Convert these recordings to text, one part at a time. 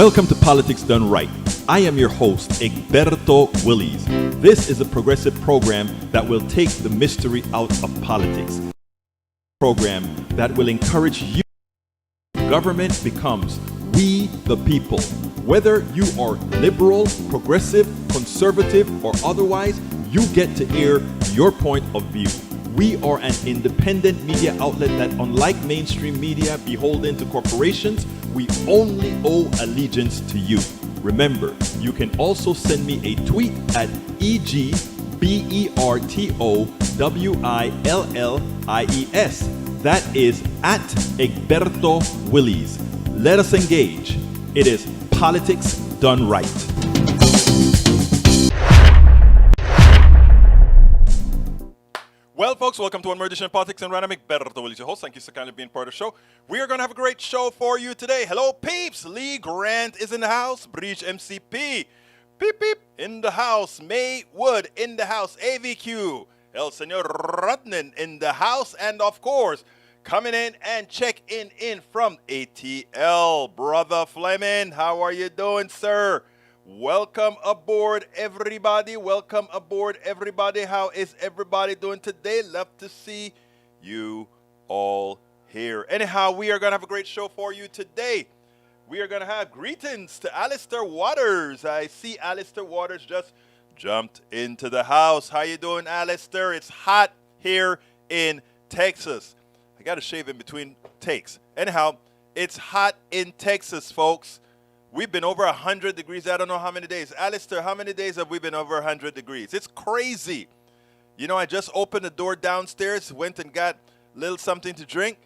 Welcome to Politics Done Right. I am your host, Egberto Willies. This is a progressive program that will take the mystery out of politics. A program that will encourage you. Government becomes we the people. Whether you are liberal, progressive, conservative, or otherwise, you get to air your point of view. We are an independent media outlet that, unlike mainstream media beholden to corporations, we only owe allegiance to you. Remember, you can also send me a tweet at EGBERTOWILLIES. That is at Egberto Willies. Let us engage. It is Politics Done Right. Well, folks, welcome to one more edition of Politics and Random. Egberto Willies, your host. Thank you so kindly for being part of the show. We are going to have a great show for you today. Hello, peeps. Lee Grant is in the house. Breach MCP. Peep, peep. In the house. May Wood in the house. AVQ. El Senor Rodnan in the house. And, of course, coming in and checking in from ATL. Brother Fleming, how are you doing, sir? Welcome aboard, everybody. Welcome aboard, everybody. How is everybody doing today? Love to see you all here. Anyhow, we are going to have a great show for you today. We are going to have greetings to Alistair Waters. I see Alistair Waters just jumped into the house. How you doing, Alistair? It's hot here in Texas. I got to shave in between takes. Anyhow, it's hot in Texas, folks. We've been over 100 degrees. I don't know how many days. Alistair, how many days have we been over 100 degrees? It's crazy. You know, I just opened the door downstairs, went and got a little something to drink.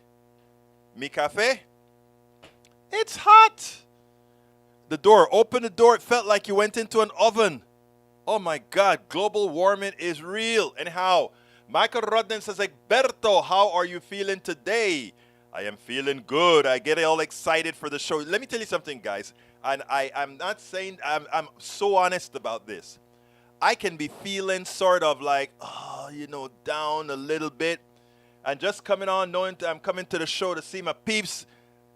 Mi cafe. It's hot. Open the door. It felt like you went into an oven. Oh, my God. Global warming is real. Anyhow, Michael Rodden says, Egberto, how are you feeling today? I am feeling good. I get all excited for the show. Let me tell you something, guys. And I'm not saying, I'm so honest about this. I can be feeling sort of like, down a little bit. And just coming on, knowing I'm coming to the show to see my peeps,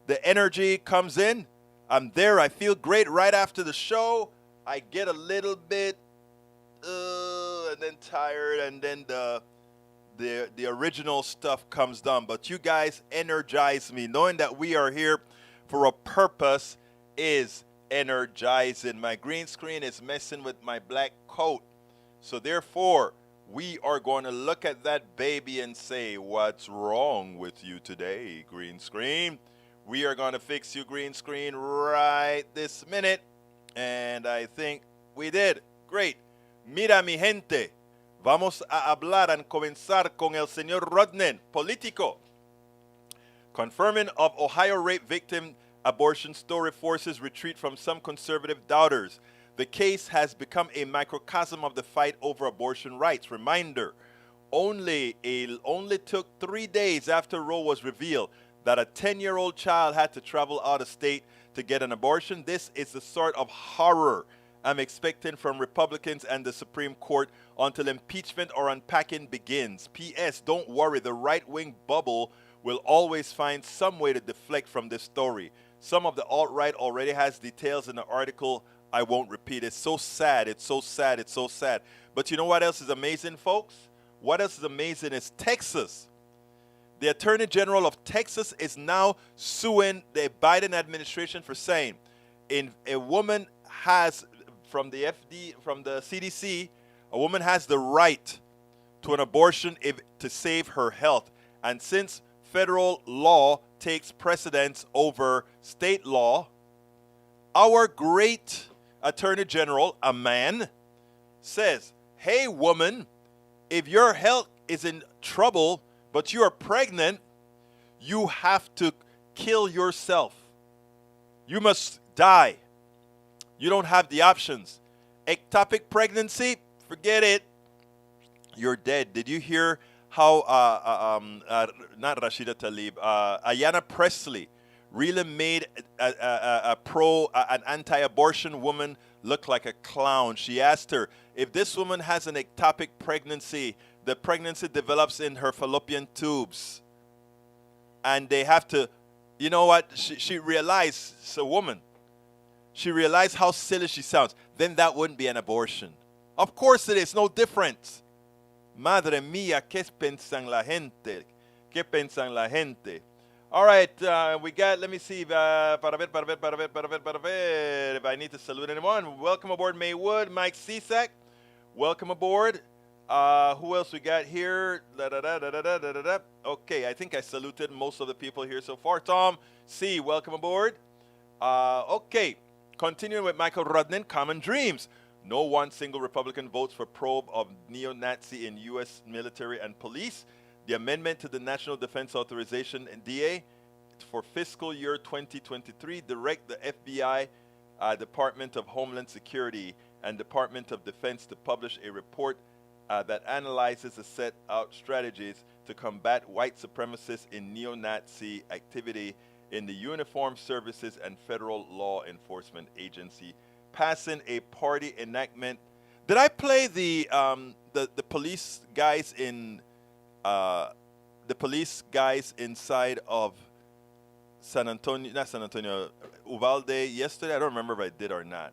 the energy comes in. I'm there. I feel great right after the show. I get a little bit, and then tired, and then the original stuff comes down. But you guys energize me. Knowing that we are here for a purpose is energizing. My green screen is messing with my black coat. So therefore, we are going to look at that baby and say, what's wrong with you today, green screen? We are going to fix you, green screen, right this minute. And I think we did. Great. Mira, mi gente. Vamos a hablar and comenzar con el señor Rodnan, político. Confirming of Ohio rape victim abortion story forces retreat from some conservative doubters. The case has become a microcosm of the fight over abortion rights. Reminder, only took 3 days after Roe was revealed that a 10-year-old child had to travel out of state to get an abortion. This is the sort of horror I'm expecting from Republicans and the Supreme Court until impeachment or unpacking begins. P.S. Don't worry, the right-wing bubble will always find some way to deflect from this story. Some of the alt-right already has details in the article I won't repeat. It's so sad. It's so sad. It's so sad. But you know what else is amazing, folks? What else is amazing is Texas. The Attorney General of Texas is now suing the Biden administration for saying a woman has, from the CDC, a woman has the right to an abortion to save her health. And since federal law takes precedence over state law, our great Attorney General, a man, says, hey, woman, if your health is in trouble, but you are pregnant, you have to kill yourself. You must die. You don't have the options. Ectopic pregnancy, forget it. You're dead. Did you hear how, not Rashida Tlaib, Ayanna Pressley really made an anti-abortion woman look like a clown? She asked her, if this woman has an ectopic pregnancy, the pregnancy develops in her fallopian tubes. And they have to, you know what? She realized it's a woman. she realized how silly she sounds, then that wouldn't be an abortion. Of course it is, no difference. Madre mía, ¿qué piensan la gente? ¿Qué piensan la gente? All right, we got, let me see, para ver, if I need to salute anyone. Welcome aboard Maywood, Mike Cisak. Welcome aboard. Who else we got here? Okay, I think I saluted most of the people here so far. Tom C., welcome aboard. Okay, continuing with Michael Rudnin, Common Dreams. No one single Republican votes for probe of neo-Nazi in U.S. military and police. The amendment to the National Defense Authorization DA for fiscal year 2023 direct the FBI, Department of Homeland Security, and Department of Defense to publish a report that analyzes a set out strategies to combat white supremacists in neo-Nazi activity in the Uniformed Services and Federal Law Enforcement Agency, passing a party enactment. Did I play the police guys in the police guys inside of San Antonio, not San Antonio, Uvalde yesterday? I don't remember if I did or not.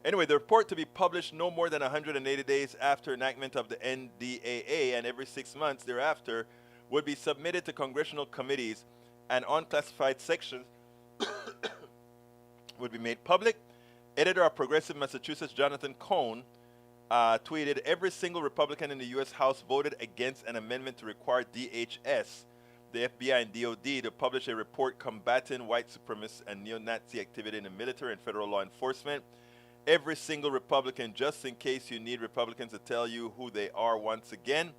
Anyway, the report to be published no more than 180 days after enactment of the NDAA and every 6 months thereafter would be submitted to congressional committees, and unclassified sections would be made public. Editor of Progressive Massachusetts, Jonathan Cohen, tweeted, every single Republican in the U.S. House voted against an amendment to require DHS, the FBI and DOD, to publish a report combating white supremacist and neo-Nazi activity in the military and federal law enforcement. Every single Republican, just in case you need Republicans to tell you who they are once again.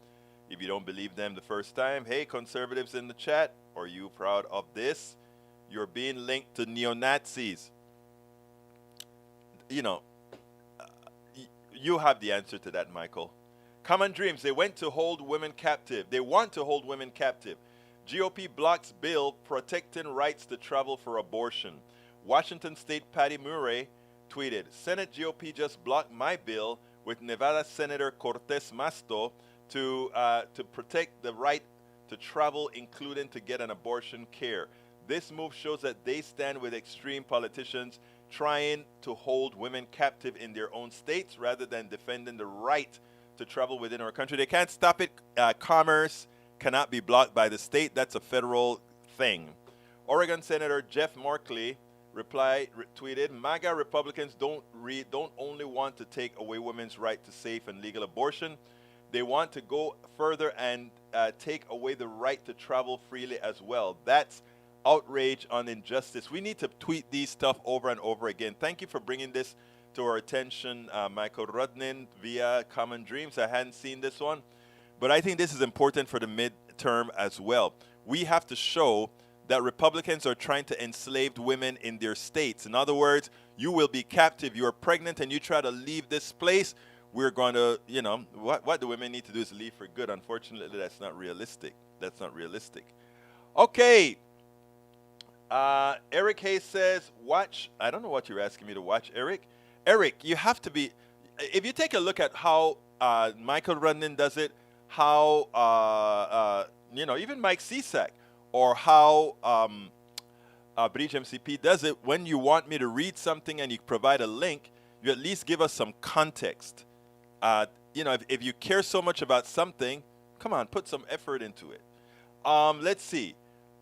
If you don't believe them the first time, hey, conservatives in the chat, are you proud of this? You're being linked to neo-Nazis. You know, you have the answer to that, Michael. Common Dreams, they went to hold women captive. They want to hold women captive. GOP blocks bill protecting rights to travel for abortion. Washington State Patty Murray tweeted, Senate GOP just blocked my bill with Nevada Senator Cortez Masto to protect the right to travel, including to get an abortion care. This move shows that they stand with extreme politicians trying to hold women captive in their own states rather than defending the right to travel within our country. They can't stop it. Commerce cannot be blocked by the state. That's a federal thing. Oregon Senator Jeff Markley tweeted, MAGA Republicans don't only want to take away women's right to safe and legal abortion. They want to go further and take away the right to travel freely as well. That's outrage on injustice. We need to tweet these stuff over and over again. Thank you for bringing this to our attention, Michael Rudnin, via Common Dreams. I hadn't seen this one, but I think this is important for the midterm as well. We have to show that Republicans are trying to enslave women in their states. In other words, you will be captive. You are pregnant and you try to leave this place. We're going to, you know, what the women need to do is leave for good. Unfortunately, that's not realistic. That's not realistic. Okay. Eric Hayes says, watch. I don't know what you're asking me to watch, Eric. Eric, you have to be, if you take a look at how Michael Rudnin does it, how, you know, even Mike Cisak, or how Bridge MCP does it, when you want me to read something and you provide a link, you at least give us some context. You know, if you care so much about something, come on, put some effort into it. Let's see.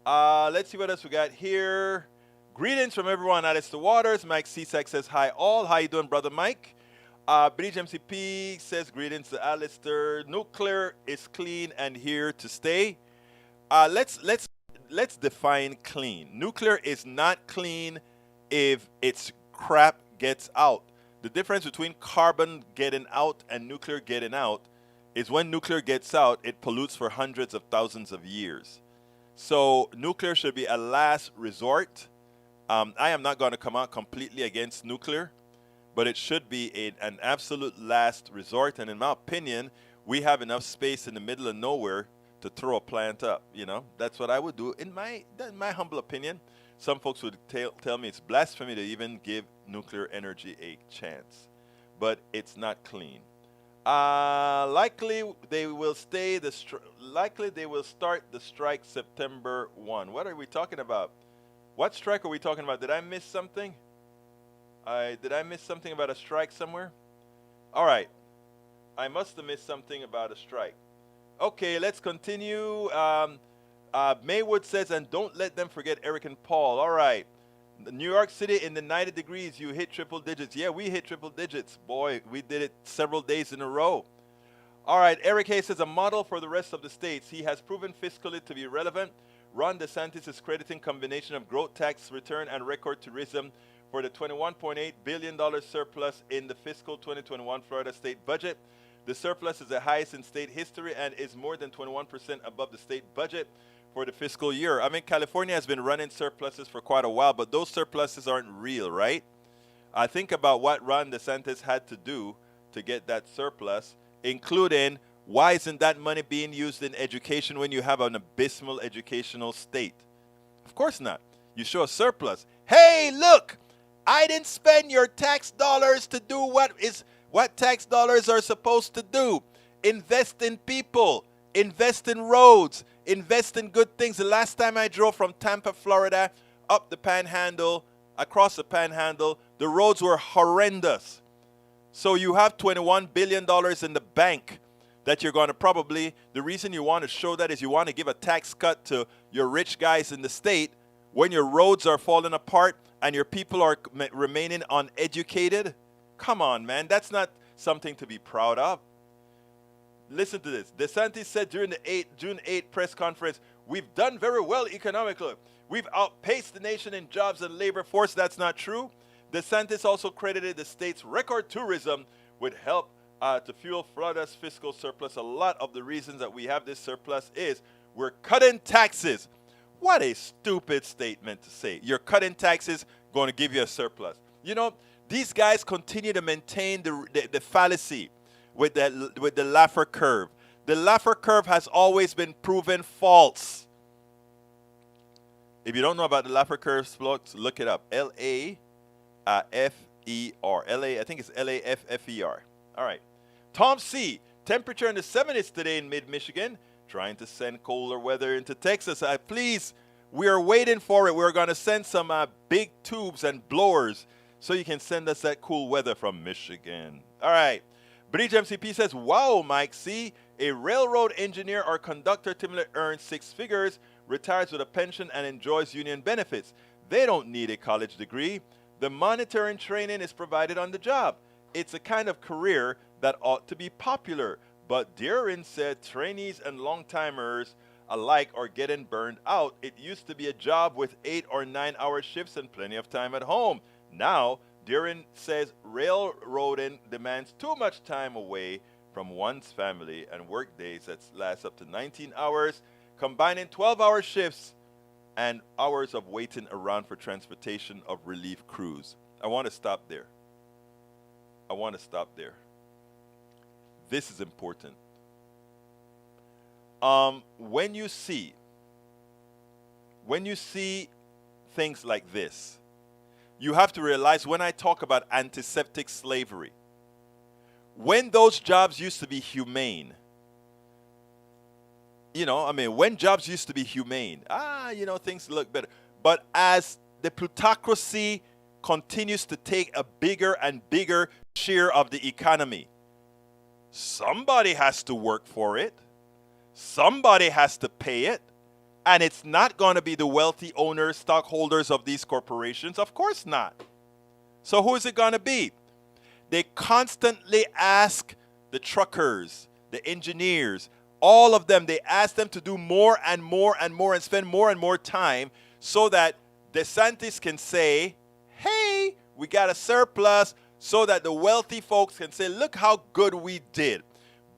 Let's see what else we got here. Greetings from everyone. Alistair Waters. Mike Cisak says, hi all. How you doing, brother Mike? Bridge MCP says, greetings to Alistair. Nuclear is clean and here to stay. Let's define clean. Nuclear is not clean if its crap gets out. The difference between carbon getting out and nuclear getting out is when nuclear gets out, it pollutes for hundreds of thousands of years. So nuclear should be a last resort. I am not going to come out completely against nuclear, but it should be an absolute last resort. And in my opinion, we have enough space in the middle of nowhere to throw a plant up. You know, that's what I would do in my humble opinion. Some folks would tell me it's blasphemy to even give nuclear energy a chance, but it's not clean. Likely they will stay. Likely they will start the strike September 1. What are we talking about? What strike are we talking about? Did I miss something? Did I miss something about a strike somewhere? All right. I must have missed something about a strike. Okay, let's continue. Maywood says, and don't let them forget Eric and Paul. All right. New York City in the 90 degrees, you hit triple digits. Yeah, we hit triple digits. Boy, we did it several days in a row. All right, Eric Hayes says, a model for the rest of the states. He has proven fiscally to be relevant. Ron DeSantis is crediting combination of growth tax return and record tourism for the $21.8 billion surplus in the fiscal 2021 Florida state budget. The surplus is the highest in state history and is more than 21% above the state budget for the fiscal year. I mean, California has been running surpluses for quite a while, but those surpluses aren't real, right? I think about what Ron DeSantis had to do to get that surplus, including why isn't that money being used in education when you have an abysmal educational state? Of course not. You show a surplus. Hey, look, I didn't spend your tax dollars to do what tax dollars are supposed to do. Invest in people, invest in roads, invest in good things. The last time I drove from Tampa, Florida, up the Panhandle, across the Panhandle, the roads were horrendous. So you have $21 billion in the bank that you're going to probably, the reason you want to show that is you want to give a tax cut to your rich guys in the state when your roads are falling apart and your people are remaining uneducated. Come on, man. That's not something to be proud of. Listen to this. DeSantis said during the June 8 press conference, we've done very well economically. We've outpaced the nation in jobs and labor force. That's not true. DeSantis also credited the state's record tourism with help to fuel Florida's fiscal surplus. A lot of the reasons that we have this surplus is we're cutting taxes. What a stupid statement to say. You're cutting taxes, going to give you a surplus. You know, these guys continue to maintain the fallacy with the Laffer curve. The Laffer curve has always been proven false. If you don't know about the Laffer curve, look it up. L-A-F-E-R. I think it's L-A-F-F-E-R. All right. Tom C. Temperature in the 70s today in mid-Michigan. Trying to send colder weather into Texas. Please, we are waiting for it. We're going to send some big tubes and blowers so you can send us that cool weather from Michigan. All right. Bridge MCP says, wow, Mike C. A railroad engineer or conductor typically earns 6 figures, retires with a pension, and enjoys union benefits. They don't need a college degree. The monitoring training is provided on the job. It's a kind of career that ought to be popular. But Darren said trainees and long-timers alike are getting burned out. It used to be a job with 8 or 9 hour shifts and plenty of time at home. Now, Darren says railroading demands too much time away from one's family and work days that last up to 19 hours, combining 12-hour shifts and hours of waiting around for transportation of relief crews. I want to stop there. This is important. When you see things like this, you have to realize when I talk about antiseptic slavery, when those jobs used to be humane, when jobs used to be humane, things look better. But as the plutocracy continues to take a bigger and bigger share of the economy, somebody has to work for it. Somebody has to pay it. And it's not going to be the wealthy owners, stockholders of these corporations. Of course not. So who is it going to be? They constantly ask the truckers, the engineers, all of them, they ask them to do more and more and more and spend more and more time so that DeSantis can say, hey, we got a surplus, so that the wealthy folks can say, look how good we did.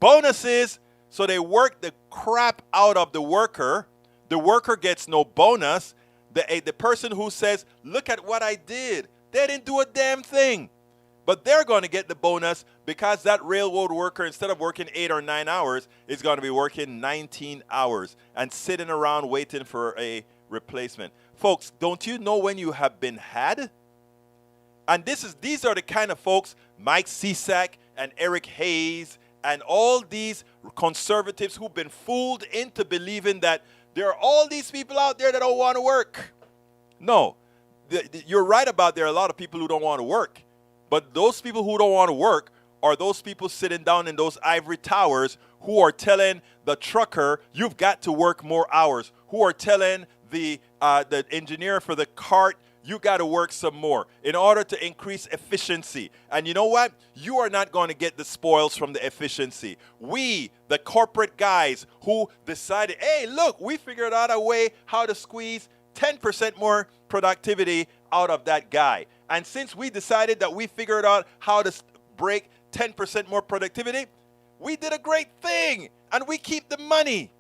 Bonuses, so they work the crap out of the worker. The worker gets no bonus. The person who says, look at what I did, they didn't do a damn thing. But they're going to get the bonus because that railroad worker, instead of working 8 or 9 hours, is going to be working 19 hours and sitting around waiting for a replacement. Folks, don't you know when you have been had? And these are the kind of folks, Mike Cisak and Eric Hayes and all these conservatives who've been fooled into believing that there are all these people out there that don't want to work. No. you're right about there are a lot of people who don't want to work. But those people who don't want to work are those people sitting down in those ivory towers who are telling the trucker, you've got to work more hours, who are telling the engineer for the cart, you got to work some more in order to increase efficiency. And you know what? You are not going to get the spoils from the efficiency. We, the corporate guys who decided, hey, look, we figured out a way how to squeeze 10% more productivity out of that guy. And since we decided that we figured out how to break 10% more productivity, we did a great thing. And we keep the money.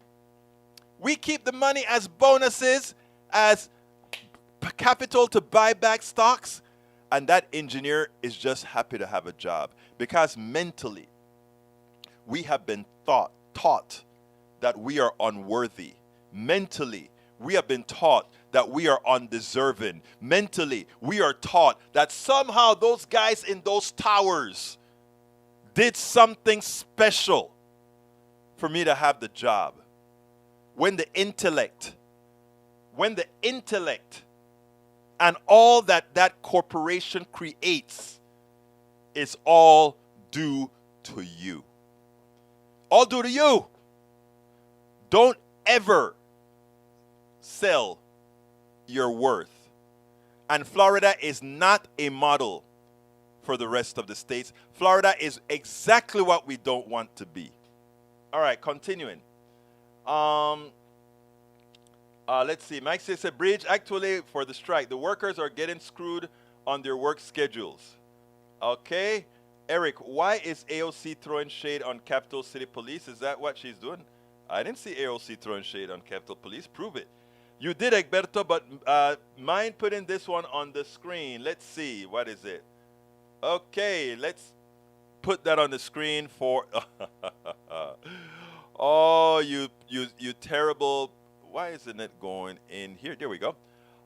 We keep the money as bonuses, as capital to buy back stocks, and that engineer is just happy to have a job because mentally we have been taught that we are unworthy. Mentally we have been taught that we are undeserving. Mentally we are taught that somehow those guys in those towers did something special for me to have the job. When the intellect and all that that corporation creates is all due to you. All due to you. Don't ever sell your worth. And Florida is not a model for the rest of the states. Florida is exactly what we don't want to be. All right, continuing. Let's see. Mike says, Bridge, actually, for the strike, the workers are getting screwed on their work schedules. Okay. Eric, why is AOC throwing shade on Capital City Police? Is that what she's doing? I didn't see AOC throwing shade on Capital Police. Prove it. You did, Egberto, but mind putting this one on the screen. Let's see. What is it? Okay, let's put that on the screen for... Oh, you terrible... Why isn't it going in here? There we go.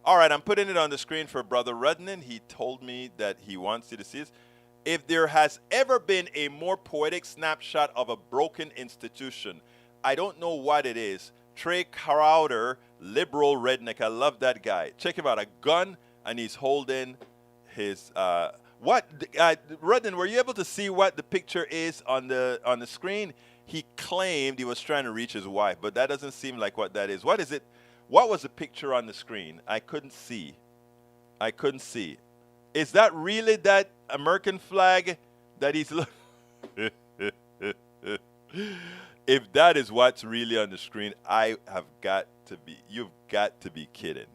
All right, I'm putting it on the screen for Brother Rudnan. He told me that he wants you to see this. If there has ever been a more poetic snapshot of a broken institution, I don't know what it is. Trey Crowder, liberal redneck. I love that guy. Check him out. A gun, and he's holding his... Rudnan, were you able to see what the picture is on the screen? He claimed he was trying to reach his wife, but that doesn't seem like what that is. What is it? What was the picture on the screen? I couldn't see. Is that really that American flag that he's looking? If that is what's really on the screen, you've got to be kidding.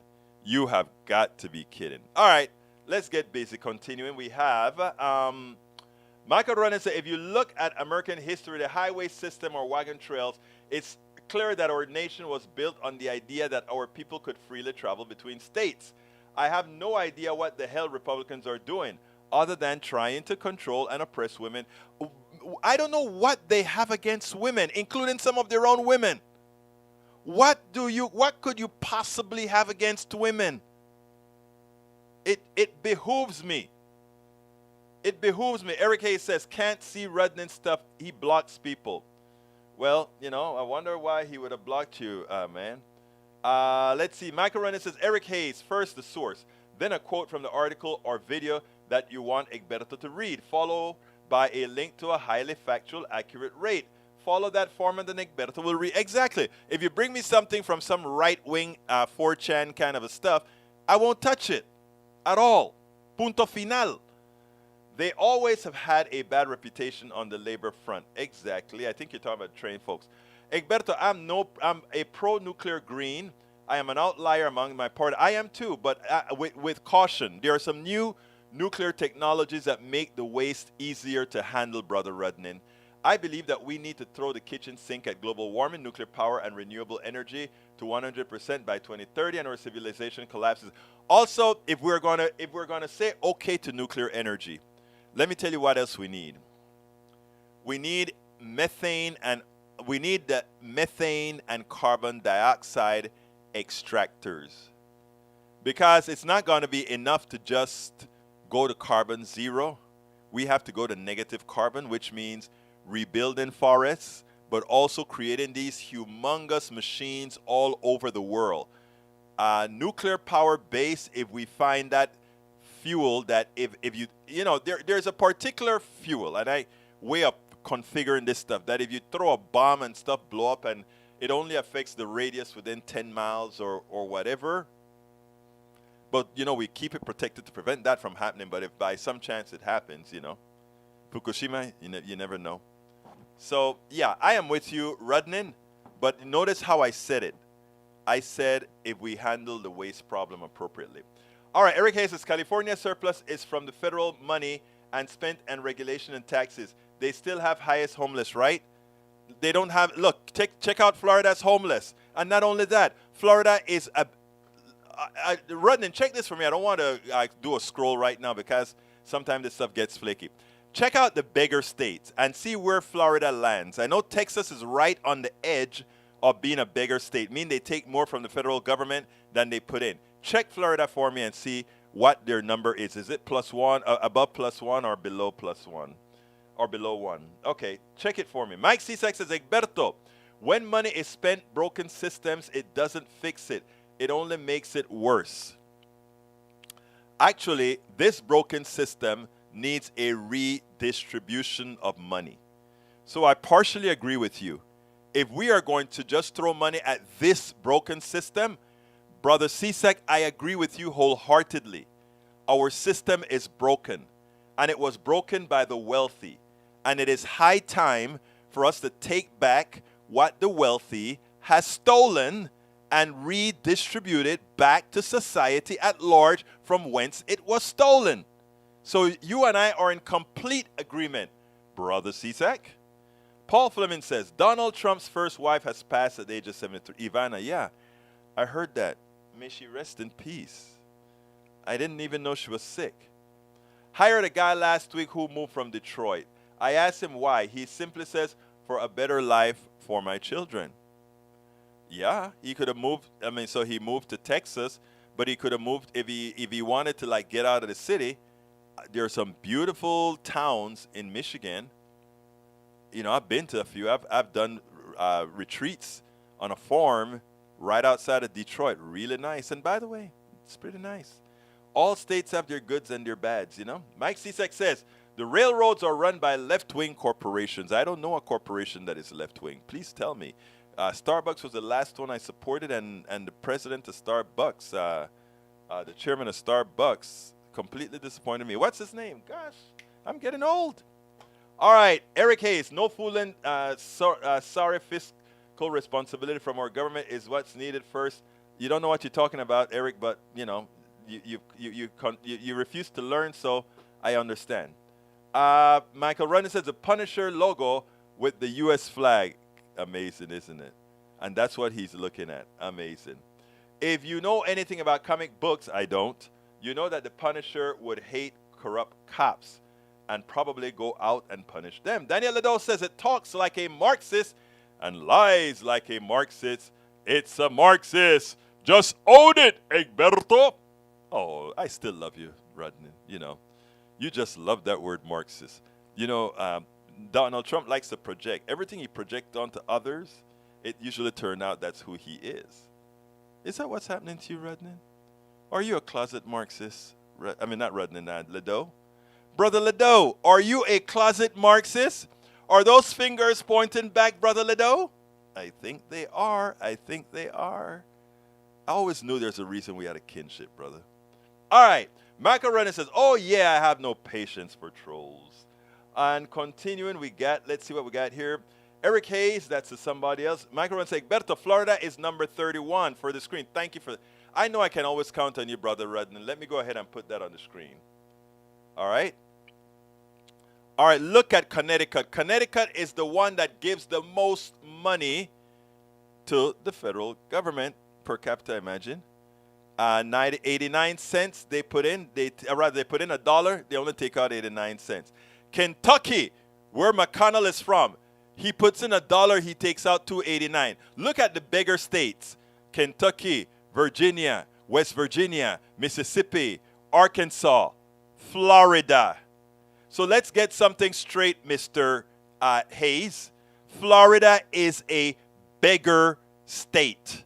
You have got to be kidding. All right, let's get basic. Continuing, we have... Michael Ronan said, if you look at American history, the highway system or wagon trails, it's clear that our nation was built on the idea that our people could freely travel between states. I have no idea what the hell Republicans are doing other than trying to control and oppress women. I don't know what they have against women, including some of their own women. What could you possibly have against women? It behooves me. It behooves me. Eric Hayes says, can't see Rudnan stuff. He blocks people. Well, I wonder why he would have blocked you, man. Let's see. Michael Renner says, Eric Hayes, first the source, then a quote from the article or video that you want Egberto to read, followed by a link to a highly factual, accurate rate. Follow that format and Egberto will read. Exactly. If you bring me something from some right-wing 4chan kind of a stuff, I won't touch it at all. Punto final. They always have had a bad reputation on the labor front. Exactly. I think you're talking about trained folks. Egberto, I'm a pro-nuclear green. I am an outlier among my party. I am too, but with caution. There are some new nuclear technologies that make the waste easier to handle, Brother Rudnin. I believe that we need to throw the kitchen sink at global warming, nuclear power, and renewable energy to 100% by 2030, and our civilization collapses. Also, if we're gonna say okay to nuclear energy, let me tell you what else we need. We need methane and the methane and carbon dioxide extractors. Because it's not going to be enough to just go to carbon zero. We have to go to negative carbon, which means rebuilding forests, but also creating these humongous machines all over the world. nuclear power base, if we find that fuel, that if there's a particular fuel, and I way up configuring this stuff, that if you throw a bomb and stuff blow up and it only affects the radius within 10 miles or whatever, but we keep it protected to prevent that from happening. But if by some chance it happens, Fukushima, you never know. So yeah, I am with you, Rudnin, but notice how I said it. I said if we handle the waste problem appropriately. All right, Eric Hayes says California surplus is from the federal money and spent and regulation and taxes. They still have highest homeless, right? They don't have, look, check out Florida's homeless. And not only that, Florida is Rudnin, check this for me. I don't want to do a scroll right now because sometimes this stuff gets flaky. Check out the bigger states and see where Florida lands. I know Texas is right on the edge of being a bigger state, meaning they take more from the federal government than they put in. Check Florida for me and see what their number is. Is it +1, above +1, or below +1? Or below 1. Okay, check it for me. Mike Cisak says, Egberto, when money is spent, broken systems, it doesn't fix it. It only makes it worse. Actually, this broken system needs a redistribution of money. So I partially agree with you. If we are going to just throw money at this broken system, Brother Cisak, I agree with you wholeheartedly. Our system is broken, and it was broken by the wealthy. And it is high time for us to take back what the wealthy has stolen and redistribute it back to society at large from whence it was stolen. So you and I are in complete agreement, Brother Cisak. Paul Fleming says, Donald Trump's first wife has passed at the age of 73. Ivana, yeah, I heard that. May she rest in peace. I didn't even know she was sick. Hired a guy last week who moved from Detroit. I asked him why. He simply says, for a better life for my children. Yeah, he could have moved. So he moved to Texas, but he could have moved if he wanted to get out of the city. There are some beautiful towns in Michigan. I've been to a few. I've done retreats on a farm right outside of Detroit. Really nice. And by the way, it's pretty nice. All states have their goods and their bads, Mike Cisak says, the railroads are run by left-wing corporations. I don't know a corporation that is left-wing. Please tell me. Starbucks was the last one I supported, and the president of Starbucks, the chairman of Starbucks, completely disappointed me. What's his name? Gosh, I'm getting old. All right, Eric Hayes, no fooling. Sorry, fiscal responsibility from our government is what's needed first. You don't know what you're talking about, Eric, but you refuse to learn, so I understand. Michael Runner says the Punisher logo with the U.S. flag. Amazing, isn't it? And that's what he's looking at. Amazing. If you know anything about comic books, I don't, you know that the Punisher would hate corrupt cops and probably go out and punish them. Daniel Ledoux says it talks like a Marxist and lies like a Marxist. It's a Marxist. Just own it, Egberto. Oh, I still love you, Rodney. You just love that word Marxist. Donald Trump likes to project. Everything he projects onto others, it usually turns out that's who he is. Is that what's happening to you, Rodney? Are you a closet Marxist? Not Rodney, Ledoux. Brother Ledoux, are you a closet Marxist? Are those fingers pointing back, Brother Ledoux? I think they are. I always knew there's a reason we had a kinship, brother. All right. Michael Renner says, oh, yeah, I have no patience for trolls. And continuing, let's see what we got here. Eric Hayes, that's somebody else. Michael Renner says, Berto, Florida is number 31 for the screen. Thank you for that. I know I can always count on you, Brother Redden. Let me go ahead and put that on the screen. All right. All right, look at Connecticut. Connecticut is the one that gives the most money to the federal government per capita, imagine. 89 cents they put in. They put in $1. They only take out 89 cents. Kentucky, where McConnell is from, he puts in $1. He takes out $2.89. Look at the bigger states: Kentucky, Virginia, West Virginia, Mississippi, Arkansas, Florida. So let's get something straight, Mr. Hayes. Florida is a bigger state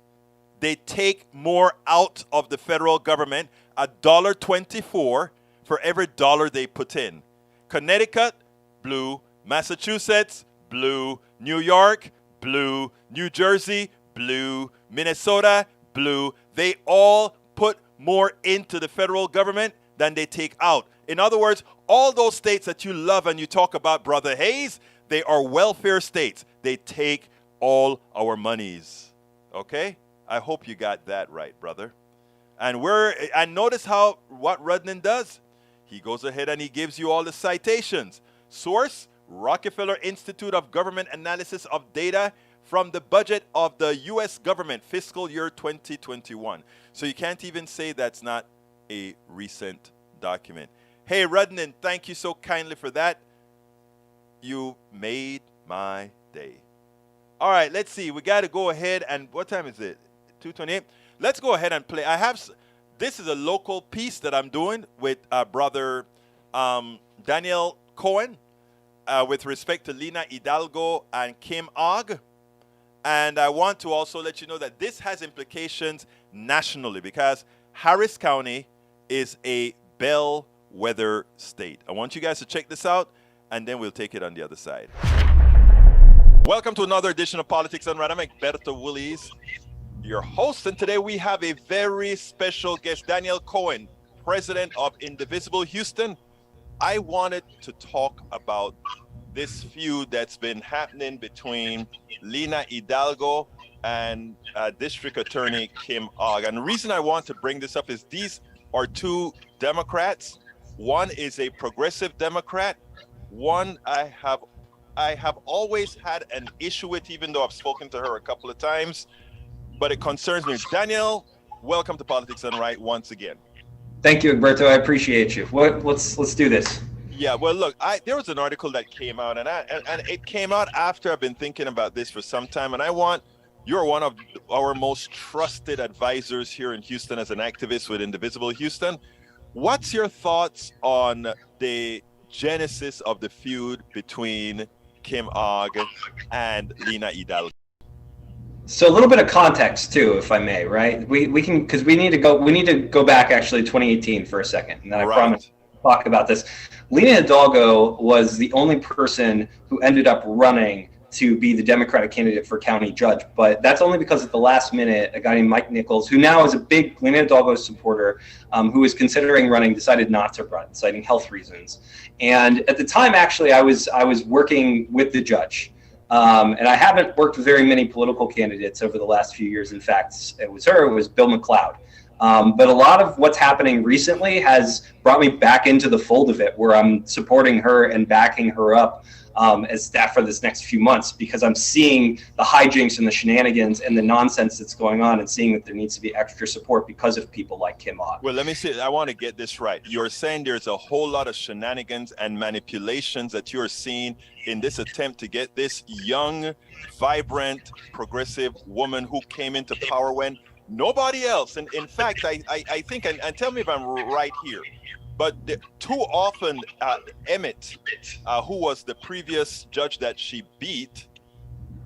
they take more out of the federal government, $1.24 for every dollar they put in. Connecticut, blue. Massachusetts, blue. New York, blue. New Jersey, blue. Minnesota, blue. They all put more into the federal government than they take out. In other words, all those states that you love and you talk about, Brother Hayes, they are welfare states. They take all our monies. Okay? I hope you got that right, brother. And notice what Rudnin does. He goes ahead and he gives you all the citations. Source, Rockefeller Institute of Government Analysis of Data from the budget of the U.S. government, fiscal year 2021. So you can't even say that's not a recent document. Hey, Rudnin, thank you so kindly for that. You made my day. All right, let's see. We got to go ahead and, what time is it? 2:28. Let's go ahead and play. This is a local piece that I'm doing with brother Daniel Cohen with respect to Lina Hidalgo and Kim Og. And I want to also let you know that this has implications nationally because Harris County is a bellwether state. I want you guys to check this out, and then we'll take it on the other side. Welcome to another edition of Politics Unwrapped. I'm Egberto Willies, your host, and today we have a very special guest, Daniel Cohen, president of Indivisible Houston. I wanted to talk about this feud that's been happening between Lina Hidalgo and District Attorney Kim Og. And the reason I want to bring this up is these are two Democrats. One is a progressive Democrat. One I have always had an issue with, even though I've spoken to her a couple of times, but it concerns me. Daniel, welcome to Politics Done Right once again. Thank you, Egberto. I appreciate you. Let's do this. Yeah, well, look, there was an article that came out, and it came out after I've been thinking about this for some time, and you're one of our most trusted advisors here in Houston as an activist with Indivisible Houston. What's your thoughts on the genesis of the feud between Kim Og and Lina Hidalgo? So a little bit of context too, if I may, right? We can, because we need to go back actually 2018 for a second, and then I promise to talk about this. Lina Hidalgo was the only person who ended up running to be the Democratic candidate for county judge, but that's only because at the last minute, a guy named Mike Nichols, who now is a big Lina Hidalgo supporter, who was considering running, decided not to run, citing health reasons. And at the time, actually, I was working with the judge. And I haven't worked with very many political candidates over the last few years. In fact, it was Bill McLeod. But a lot of what's happening recently has brought me back into the fold of it, where I'm supporting her and backing her up as staff for this next few months, because I'm seeing the hijinks and the shenanigans and the nonsense that's going on, and seeing that there needs to be extra support because of people like Kim Og. Well, let me see. I want to get this right. You're saying there's a whole lot of shenanigans and manipulations that you're seeing in this attempt to get this young, vibrant, progressive woman who came into power when nobody else, and in fact, I think, and tell me if I'm right here, but too often Emmett, who was the previous judge that she beat,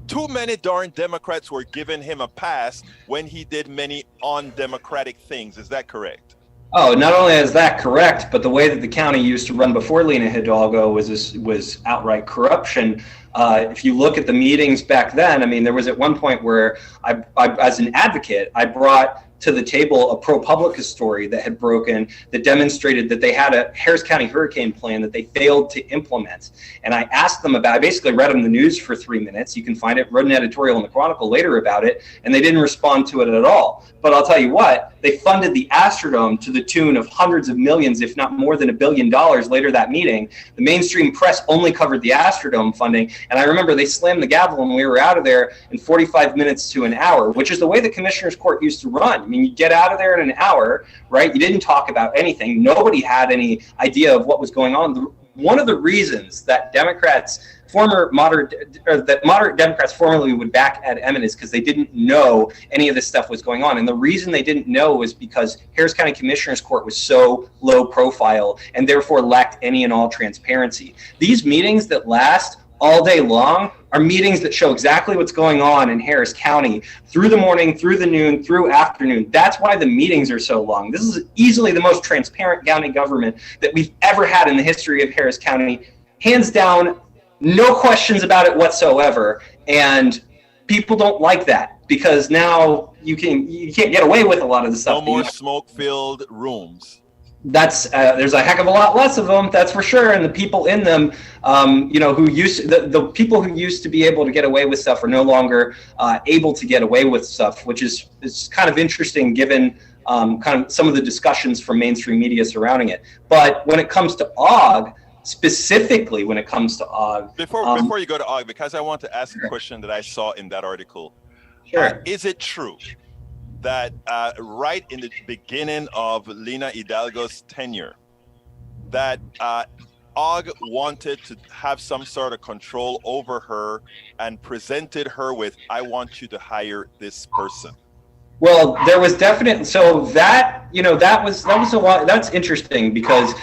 too many darn Democrats were giving him a pass when he did many undemocratic things. Is that correct? Oh, not only is that correct, but the way that the county used to run before Lina Hidalgo was outright corruption. If you look at the meetings back then, I mean, there was at one point where I as an advocate, I brought to the table a ProPublica story that had broken that demonstrated that they had a Harris County hurricane plan that they failed to implement. And I asked them about, I basically read them the news for 3 minutes. You can find it, wrote an editorial in the Chronicle later about it, and they didn't respond to it at all. But I'll tell you what, they funded the Astrodome to the tune of hundreds of millions, if not more than $1 billion later that meeting. The mainstream press only covered the Astrodome funding. And I remember they slammed the gavel and we were out of there in 45 minutes to an hour, which is the way the Commissioner's Court used to run. I mean, you get out of there in an hour, right? You didn't talk about anything. Nobody had any idea of what was going on. One of the reasons that moderate Democrats formerly would back Ed Emmett is because they didn't know any of this stuff was going on. And the reason they didn't know was because Harris County Commissioner's Court was so low profile and therefore lacked any and all transparency. These meetings that last all day long are meetings that show exactly what's going on in Harris County through the morning, through the noon, through afternoon. That's why the meetings are so long. This is easily the most transparent county government that we've ever had in the history of Harris County. Hands down, no questions about it whatsoever. And people don't like that because now you can't get away with a lot of the stuff. No more smoke-filled rooms. That's there's a heck of a lot less of them, that's for sure. And the people in them, who used the people who used to be able to get away with stuff are no longer able to get away with stuff, which is kind of interesting given kind of some of the discussions from mainstream media surrounding it. But when it comes to OG, specifically when it comes to OG, before you go to OG, because I want to ask a question that I saw in that article. Sure. Is it true that right in the beginning of Lina Hidalgo's tenure, that OG wanted to have some sort of control over her and presented her with, I want you to hire this person? Well, there was definitely, so that, that was a lot. That's interesting because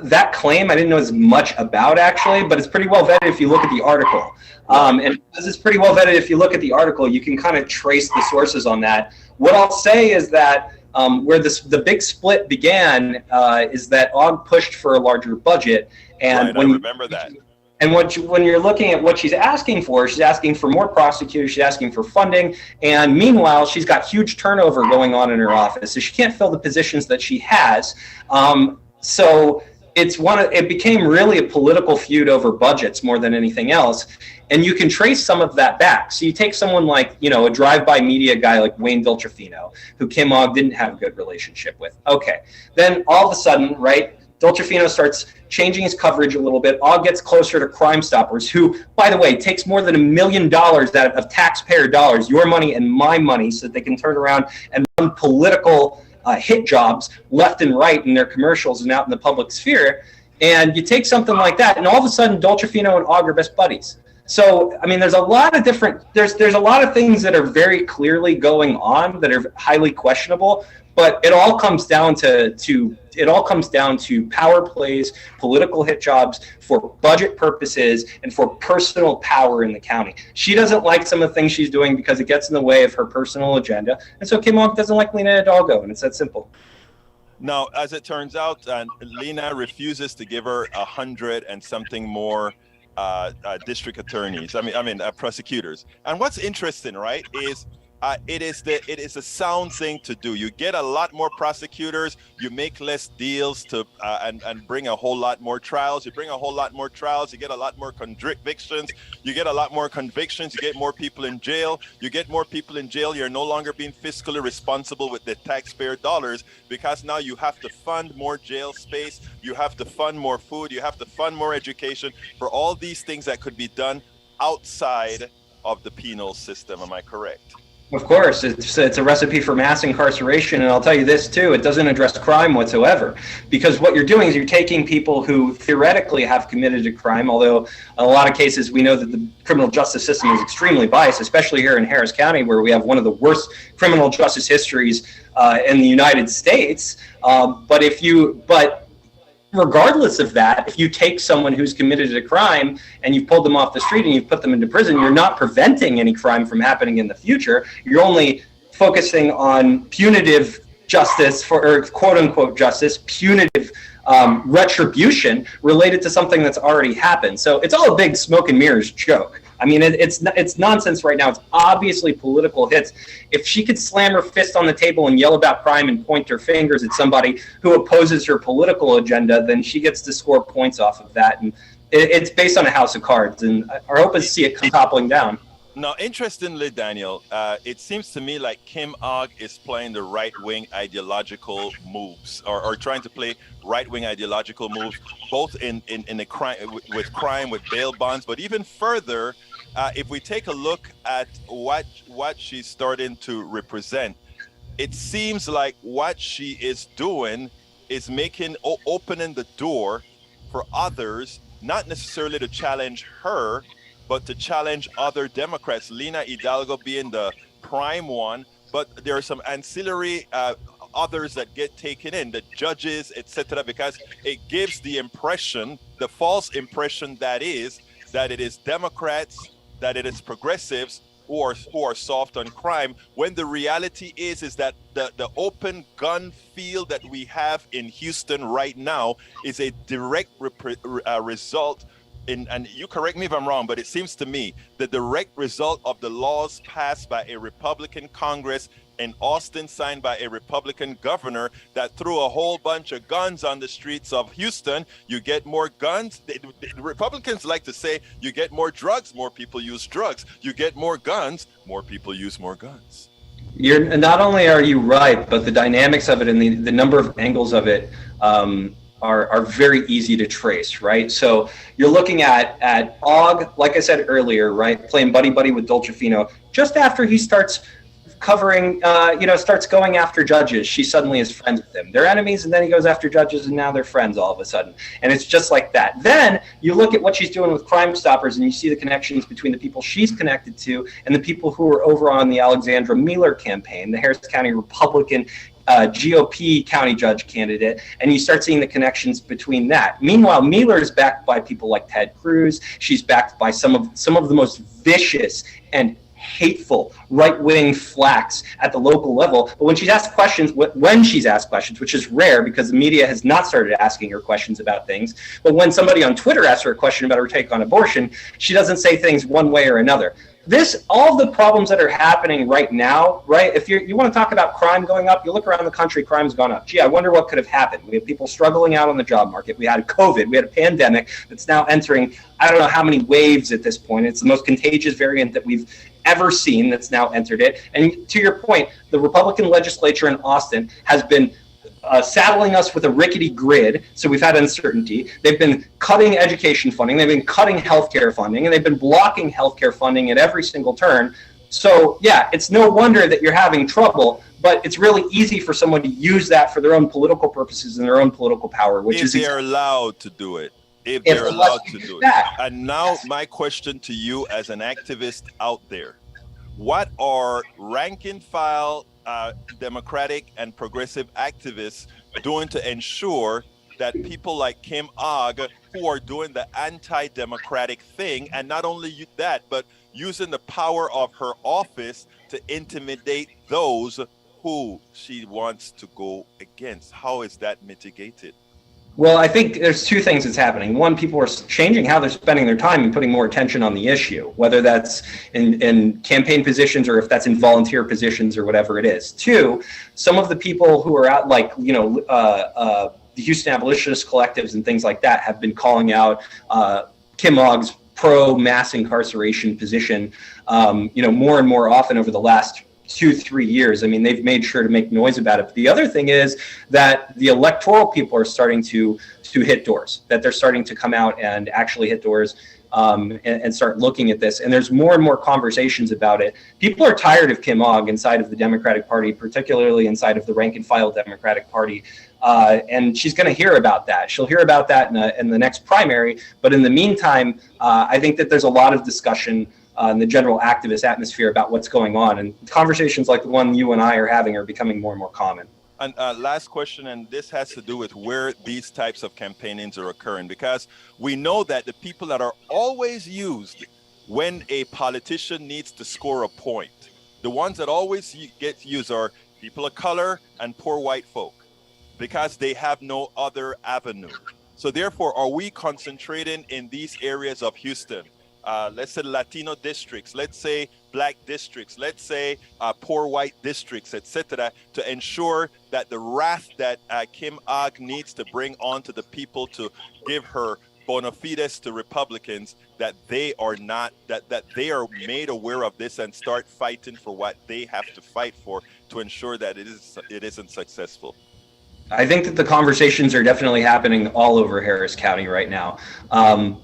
that claim I didn't know as much about actually, but it's pretty well vetted if you look at the article. And because it's pretty well vetted if you look at the article, you can kind of trace the sources on that. What I'll say is that where the big split began is that OG pushed for a larger budget. And right, I remember that. And when you're looking at what she's asking for more prosecutors, she's asking for funding, and meanwhile, she's got huge turnover going on in her office, so she can't fill the positions that she has. So it became really a political feud over budgets more than anything else. And you can trace some of that back. So you take someone like, a drive-by media guy like Wayne Dolcefino, who Kim Og didn't have a good relationship with. Okay. Then all of a sudden, right, Dolcefino starts changing his coverage a little bit. Og gets closer to Crime Stoppers, who, by the way, takes more than $1 million of taxpayer dollars, your money and my money, so that they can turn around and run political hit jobs left and right in their commercials and out in the public sphere. And you take something like that, and all of a sudden, Dolcefino and Og are best buddies. So, I mean, there's a lot of different, there's a lot of things that are very clearly going on that are highly questionable, but it all comes down to power plays, political hit jobs for budget purposes and for personal power in the county. She doesn't like some of the things she's doing because it gets in the way of her personal agenda. And so Kim Og doesn't like Lina Hidalgo, and it's that simple. Now, as it turns out, Lina refuses to give her 100 and something more district attorneys. Prosecutors. And what's interesting, right, is it is a sound thing to do. You get a lot more prosecutors, you make less deals and bring a whole lot more trials. You bring a whole lot more trials, you get a lot more convictions. You get a lot more convictions, you get more people in jail. You get more people in jail, you're no longer being fiscally responsible with the taxpayer dollars, because now you have to fund more jail space, you have to fund more food, you have to fund more education for all these things that could be done outside of the penal system. Am I correct? Of course, it's a recipe for mass incarceration, and I'll tell you this too, it doesn't address crime whatsoever, because what you're doing is you're taking people who theoretically have committed a crime, although in a lot of cases we know that the criminal justice system is extremely biased, especially here in Harris County, where we have one of the worst criminal justice histories in the United States. But regardless of that, if you take someone who's committed a crime and you've pulled them off the street and you've put them into prison, you're not preventing any crime from happening in the future. You're only focusing on punitive justice, or quote unquote justice, punitive retribution related to something that's already happened. So it's all a big smoke and mirrors joke. I mean, it's nonsense right now. It's obviously political hits. If she could slam her fist on the table and yell about crime and point her fingers at somebody who opposes her political agenda, then she gets to score points off of that. And it's based on a house of cards. And our hope is to see it toppling down. Now, interestingly, Daniel, it seems to me like Kim Og is playing the right-wing ideological moves, or trying to play right-wing ideological moves, both in the crime with bail bonds, but even further, if we take a look at what she's starting to represent, it seems like what she is doing is opening the door for others, not necessarily to challenge her, but to challenge other Democrats, Lina Hidalgo being the prime one, but there are some ancillary others that get taken in, the judges, etc., because it gives the false impression that it is Democrats that it is progressives who are soft on crime, when the reality is that the open gun field that we have in Houston right now is a direct result and you correct me if I'm wrong, but it seems to me the direct result of the laws passed by a Republican Congress in Austin, signed by a Republican governor, that threw a whole bunch of guns on the streets of Houston. You get more guns. The Republicans like to say you get more drugs, more people use drugs. You get more guns, more people use more guns. You're not only are you right, but the dynamics of it and the number of angles of it are very easy to trace, right? So you're looking at Og, like I said earlier, right, playing buddy with Dolcefino. Just after he starts covering, starts going after judges, she suddenly is friends with him. They're enemies, and then he goes after judges, and now they're friends all of a sudden. And it's just like that. Then you look at what she's doing with Crime Stoppers, and you see the connections between the people she's connected to and the people who are over on the Alexandra Mealer campaign, the Harris County Republican GOP county judge candidate, and you start seeing the connections between that. Meanwhile, Mealer is backed by people like Ted Cruz. She's backed by some of the most vicious and hateful right-wing flacks at the local level. But when she's asked questions, which is rare because the media has not started asking her questions about things, but when somebody on Twitter asks her a question about her take on abortion, she doesn't say things one way or another. All of the problems that are happening right now, right? If you want to talk about crime going up, you look around the country, crime's gone up. Gee, I wonder what could have happened. We have people struggling out on the job market. We had COVID. We had a pandemic that's now entering, I don't know how many waves at this point. It's the most contagious variant that we've ever seen that's now entered it. And to your point, the Republican legislature in Austin has been saddling us with a rickety grid, so we've had uncertainty. They've been cutting education funding, they've been cutting healthcare funding, and they've been blocking healthcare funding at every single turn. So yeah, it's no wonder that you're having trouble, but it's really easy for someone to use that for their own political purposes and their own political power, which is they're allowed to do it. If they're allowed to do it. And now my question to you as an activist out there, what are rank and file Democratic and progressive activists doing to ensure that people like Kim Og, who are doing the anti-democratic thing, and not only that, but using the power of her office to intimidate those who she wants to go against? How is that mitigated? Well, I think there's two things that's happening. One, people are changing how they're spending their time and putting more attention on the issue, whether that's in campaign positions or if that's in volunteer positions or whatever it is. Two, some of the people who are out, like, the Houston Abolitionist collectives and things like that have been calling out Kim Og's pro-mass incarceration position, more and more often over the last 2-3 years. I mean, they've made sure to make noise about it. But the other thing is that the electoral people are starting to hit doors, that they're starting to come out and actually hit doors and start looking at this. And there's more and more conversations about it. People are tired of Kim Og inside of the Democratic Party, particularly inside of the rank and file Democratic Party. And she's going to hear about that. She'll hear about that in the next primary. But in the meantime, I think that there's a lot of discussion in the general activist atmosphere about what's going on. And conversations like the one you and I are having are becoming more and more common. And last question, and this has to do with where these types of campaignings are occurring, because we know that the people that are always used when a politician needs to score a point, the ones that always get used are people of color and poor white folk, because they have no other avenue. So therefore, are we concentrating in these areas of Houston? Let's say Latino districts, let's say black districts, let's say poor white districts, etc., to ensure that the wrath that Kim Og needs to bring onto the people to give her bona fides to Republicans, that they are not, that they are made aware of this and start fighting for what they have to fight for to ensure that it isn't successful. I think that the conversations are definitely happening all over Harris County right now,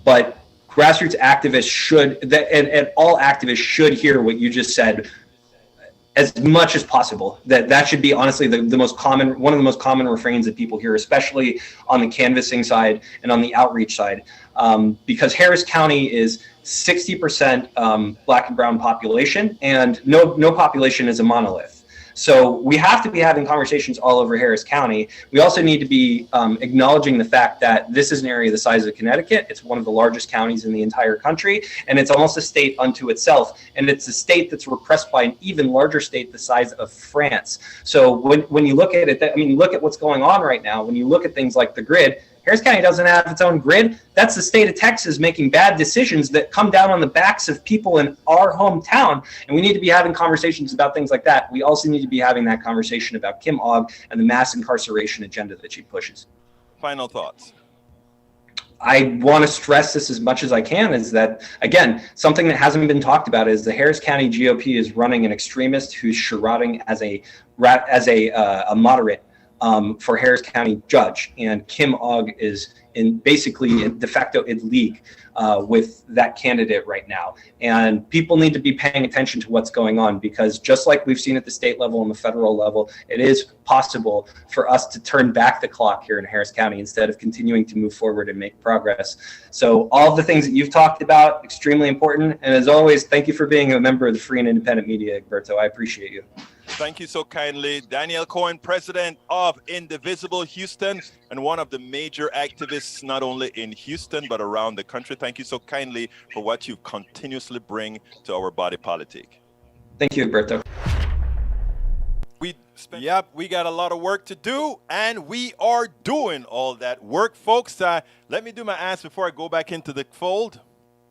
but grassroots activists and all activists should hear what you just said as much as possible. That should be honestly one of the most common refrains that people hear, especially on the canvassing side and on the outreach side, because Harris County is 60% Black and brown population, and no population is a monolith. So we have to be having conversations all over Harris County. We also need to be acknowledging the fact that this is an area the size of Connecticut. It's one of the largest counties in the entire country, and it's almost a state unto itself. And it's a state that's repressed by an even larger state the size of France. So when you look at it, I mean, look at what's going on right now. When you look at things like the grid, Harris County doesn't have its own grid. That's the state of Texas making bad decisions that come down on the backs of people in our hometown. And we need to be having conversations about things like that. We also need to be having that conversation about Kim Ogg and the mass incarceration agenda that she pushes. Final thoughts. I want to stress this as much as I can is that, again, something that hasn't been talked about is the Harris County GOP is running an extremist who's cheating as a moderate for Harris County judge, and Kim Ogg is basically de facto in league with that candidate right now. And people need to be paying attention to what's going on, because just like we've seen at the state level and the federal level, it is possible for us to turn back the clock here in Harris County instead of continuing to move forward and make progress. So all of the things that you've talked about, extremely important. And as always, thank you for being a member of the Free and Independent Media, Egberto. I appreciate you. Thank you so kindly. Daniel Cohen, president of Indivisible Houston and one of the major activists not only in Houston but around the country. Thank you so kindly for what you continuously bring to our body politic. Thank you, Egberto. We got a lot of work to do, and we are doing all that work, folks. Let me do my ask before I go back into the fold.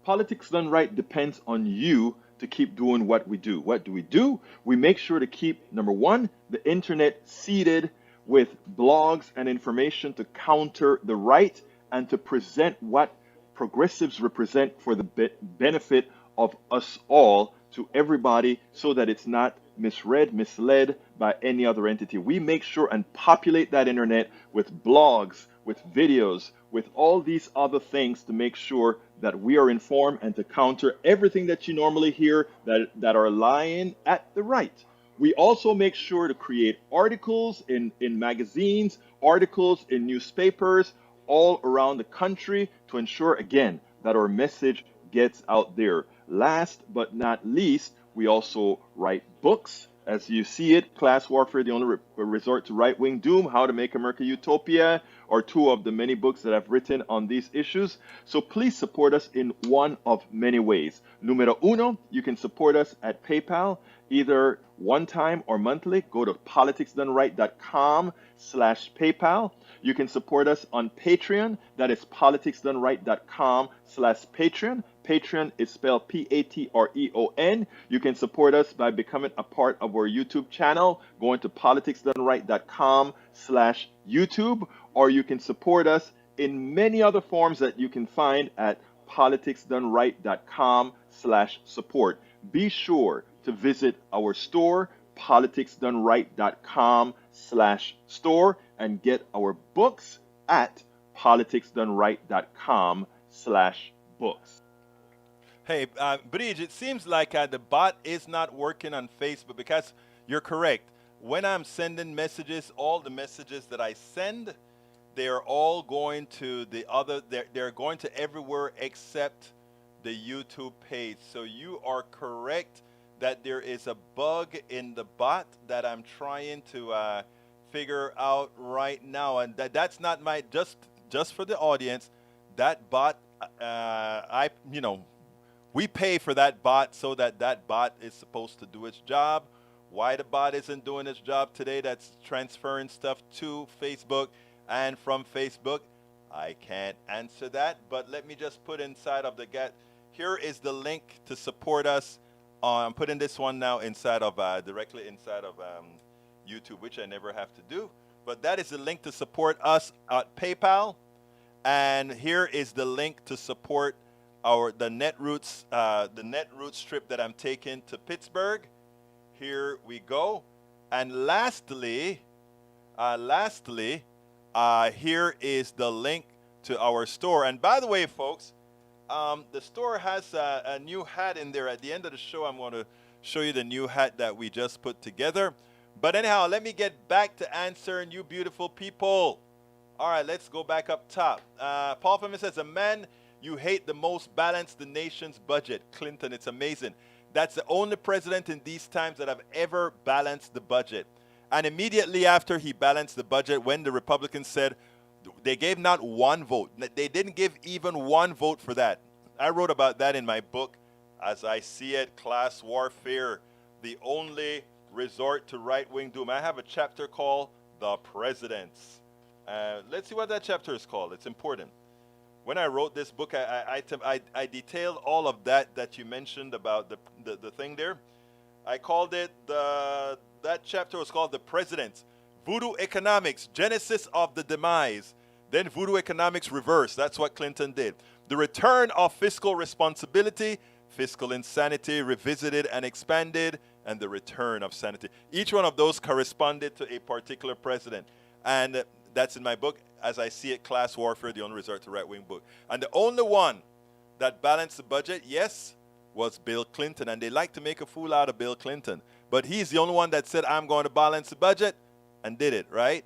Politics Done Right depends on you to keep doing what we do. What do? We make sure to keep, number one, the internet seeded with blogs and information to counter the right and to present what progressives represent for the benefit of us all to everybody, so that it's not misread, misled by any other entity. We make sure and populate that internet with blogs, with videos, with all these other things to make sure that we are informed and to counter everything that you normally hear that are lying at the right. We also make sure to create articles in magazines, articles in newspapers all around the country to ensure, again, that our message gets out there. Last but not least, we also write books. As you see it, Class Warfare, the Only Resort to Right-Wing Doom, How to Make America Utopia, are two of the many books that I've written on these issues. So please support us in one of many ways. Numero uno, you can support us at PayPal, either one time or monthly. Go to politicsdoneright.com/PayPal. You can support us on Patreon. That is politicsdoneright.com/Patreon. Patreon is spelled Patreon. You can support us by becoming a part of our YouTube channel, going to politicsdoneright.com/YouTube, or you can support us in many other forms that you can find at politicsdoneright.com/support. Be sure to visit our store, politicsdoneright.com/store, and get our books at politicsdoneright.com/books. Hey, Bridge, it seems like the bot is not working on Facebook, because you're correct. When I'm sending messages, all the messages that I send, they're all going to the other, they're going to everywhere except the YouTube page. So you are correct that there is a bug in the bot that I'm trying to figure out right now. And that's not my, just for the audience, that bot, we pay for that bot so that bot is supposed to do its job. Why the bot isn't doing its job today, that's transferring stuff to Facebook, and from Facebook, I can't answer that. But let me just put inside of the here is the link to support us. I'm putting this one now inside of, directly inside of YouTube, which I never have to do. But that is the link to support us at PayPal. And here is the link to support the Netroots trip that I'm taking to Pittsburgh. Here we go. And lastly, here is the link to our store. And by the way, folks, the store has a new hat in there. At the end of the show, I'm going to show you the new hat that we just put together. But anyhow, let me get back to answering you beautiful people. All right, let's go back up top. Paul Fleming says, a man you hate the most balanced the nation's budget. Clinton, it's amazing. That's the only president in these times that have ever balanced the budget. And immediately after he balanced the budget, when the Republicans said they gave not one vote, they didn't give even one vote for that. I wrote about that in my book, As I See It, Class Warfare, the Only Resort to Right-Wing Doom. I have a chapter called The Presidents. Let's see what that chapter is called. It's important. When I wrote this book, I detailed all of that you mentioned about the thing there. I called it, that chapter was called The Presidents. Voodoo Economics, Genesis of the Demise. Then Voodoo Economics Reverse. That's what Clinton did. The Return of Fiscal Responsibility, Fiscal Insanity, Revisited and Expanded, and the Return of Sanity. Each one of those corresponded to a particular president. And that's in my book, As I See It, Class Warfare, the Only Resort to Right-Wing book. And the only one that balanced the budget, yes, was Bill Clinton. And they like to make a fool out of Bill Clinton. But he's the only one that said, I'm going to balance the budget, and did it, right?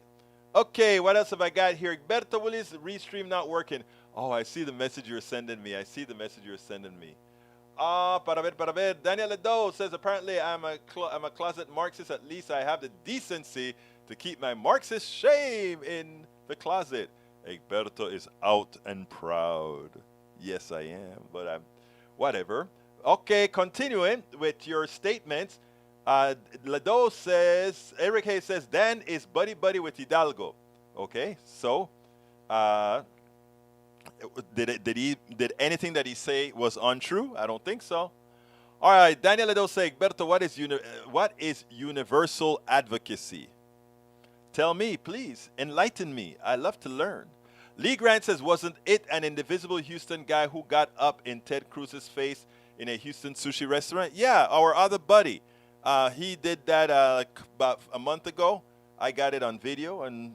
Okay, what else have I got here? Berto Willis, Restream not working. Oh, I see the message you're sending me. I see the message you're sending me. Para ver. Daniel Ledo says, apparently I'm a closet Marxist. At least I have the decency to keep my Marxist shame in the closet. Egberto is out and proud. Yes, I am, but I'm whatever. Okay, continuing with your statements. Ledo says, Eric Hayes says, Dan is buddy with Hidalgo. Okay, so did anything that he say was untrue? I don't think so. All right, Daniel Ledo says, Egberto, what is universal advocacy? Tell me, please. Enlighten me. I love to learn. Lee Grant says, wasn't it an indivisible Houston guy who got up in Ted Cruz's face in a Houston sushi restaurant? Yeah, our other buddy. He did that about a month ago. I got it on video, and,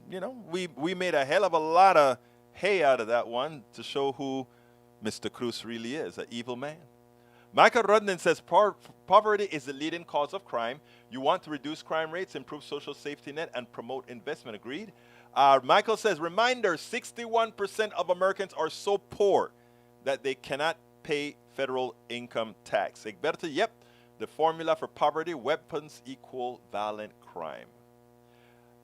we made a hell of a lot of hay out of that one to show who Mr. Cruz really is, an evil man. Michael Rudnan says, poverty is the leading cause of crime. You want to reduce crime rates, improve social safety net, and promote investment. Agreed? Michael says, reminder, 61% of Americans are so poor that they cannot pay federal income tax. Egberto, yep. The formula for poverty, weapons equal violent crime.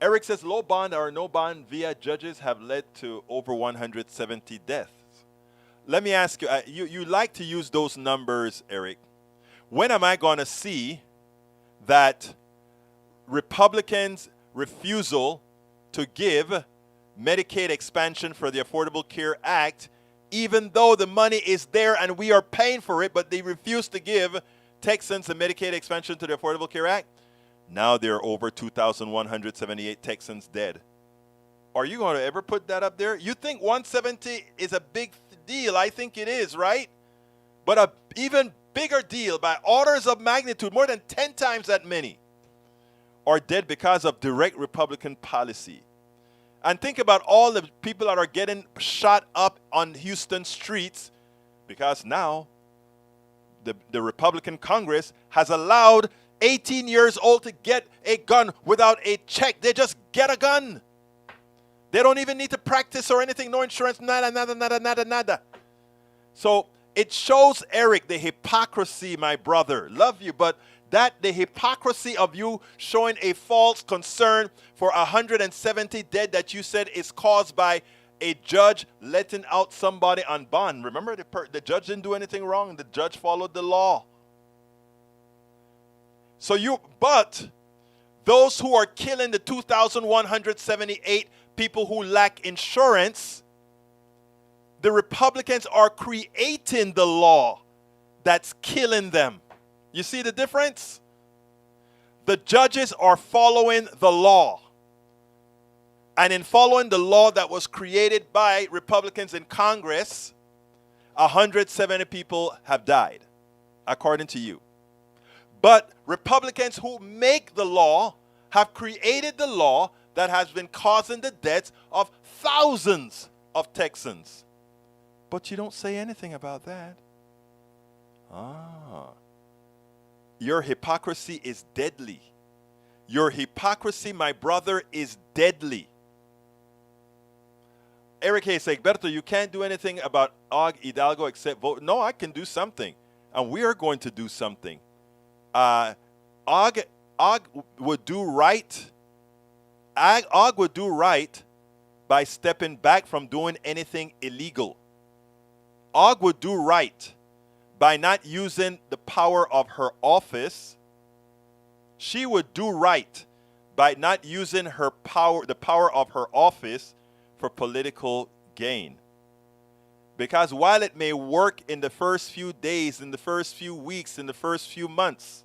Eric says, low bond or no bond via judges have led to over 170 deaths. Let me ask you, you like to use those numbers, Eric. When am I going to see that Republicans' refusal to give Medicaid expansion for the Affordable Care Act, even though the money is there and we are paying for it, but they refuse to give Texans a Medicaid expansion to the Affordable Care Act? Now there are over 2,178 Texans dead. Are you going to ever put that up there? You think 170 is a big deal? I think it is, right? But an even bigger deal by orders of magnitude, more than 10 times that many, are dead because of direct Republican policy. And think about all the people that are getting shot up on Houston streets because now the Republican Congress has allowed 18 years old to get a gun without a check. They just get a gun. They don't even need to practice or anything. No insurance, nada. So it shows, Eric, the hypocrisy, my brother. Love you, but the hypocrisy of you showing a false concern for 170 dead that you said is caused by a judge letting out somebody on bond. Remember, the judge didn't do anything wrong. The judge followed the law. But those who are killing the 2,178 people who lack insurance, the Republicans are creating the law that's killing them. You see the difference? The judges are following the law. And in following the law that was created by Republicans in Congress, 170 people have died, according to you. But Republicans who make the law have created the law that has been causing the deaths of thousands of Texans. But you don't say anything about that. Your hypocrisy is deadly. Your hypocrisy, my brother, is deadly. Eric Hayes says, Berto, you can't do anything about Og Hidalgo except vote. No, I can do something. And we are going to do something. Og would do right. Og would do right by stepping back from doing anything illegal. Og would do right by not using the power of her office. She would do right by not using her power, the power of her office, for political gain. Because while it may work in the first few days, in the first few weeks, in the first few months,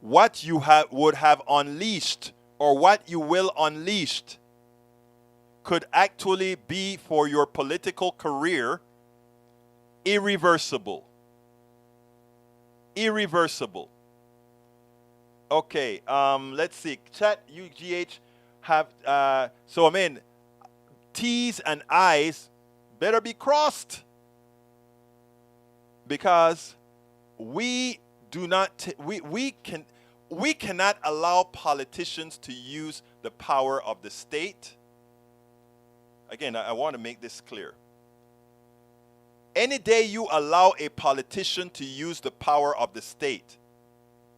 what you would have unleashed, or what you will unleash, could actually be for your political career irreversible. Irreversible. Okay, let's see. Chat UGH have so I mean, T's and I's better be crossed, because we do not we cannot allow politicians to use the power of the state. Again, I want to make this clear. Any day you allow a politician to use the power of the state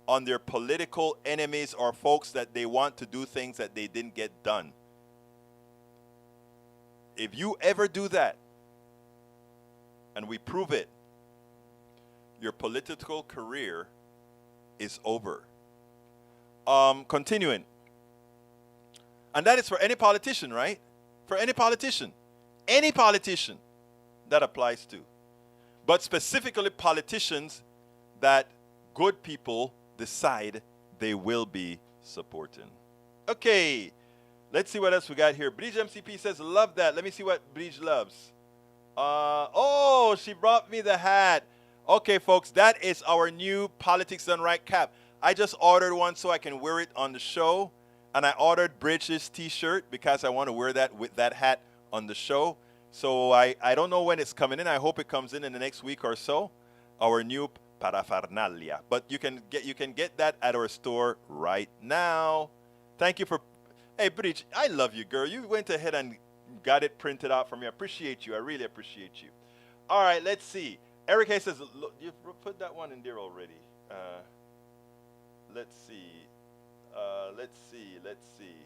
on their political enemies or folks that they want to do things that they didn't get done, if you ever do that, and we prove it, your political career is over. Continuing. And that is for any politician, right? For any politician. Any politician that applies to. But specifically politicians that good people decide they will be supporting. Okay, let's see what else we got here. Bridge MCP says, love that. Let me see what Bridge loves. Oh, she brought me the hat. Okay, folks, that is our new Politics Done Right cap. I just ordered one so I can wear it on the show. And I ordered Bridge's t-shirt because I want to wear that with that hat on the show. So I don't know when it's coming in. I hope it comes in the next week or so. Our new paraphernalia. But you can get that at our store right now. Thank you for... Hey, Bridge, I love you, girl. You went ahead and got it printed out for me. I appreciate you. I really appreciate you. All right, let's see. Eric Hayes says, look, you put that one in there already. Let's see. Let's see.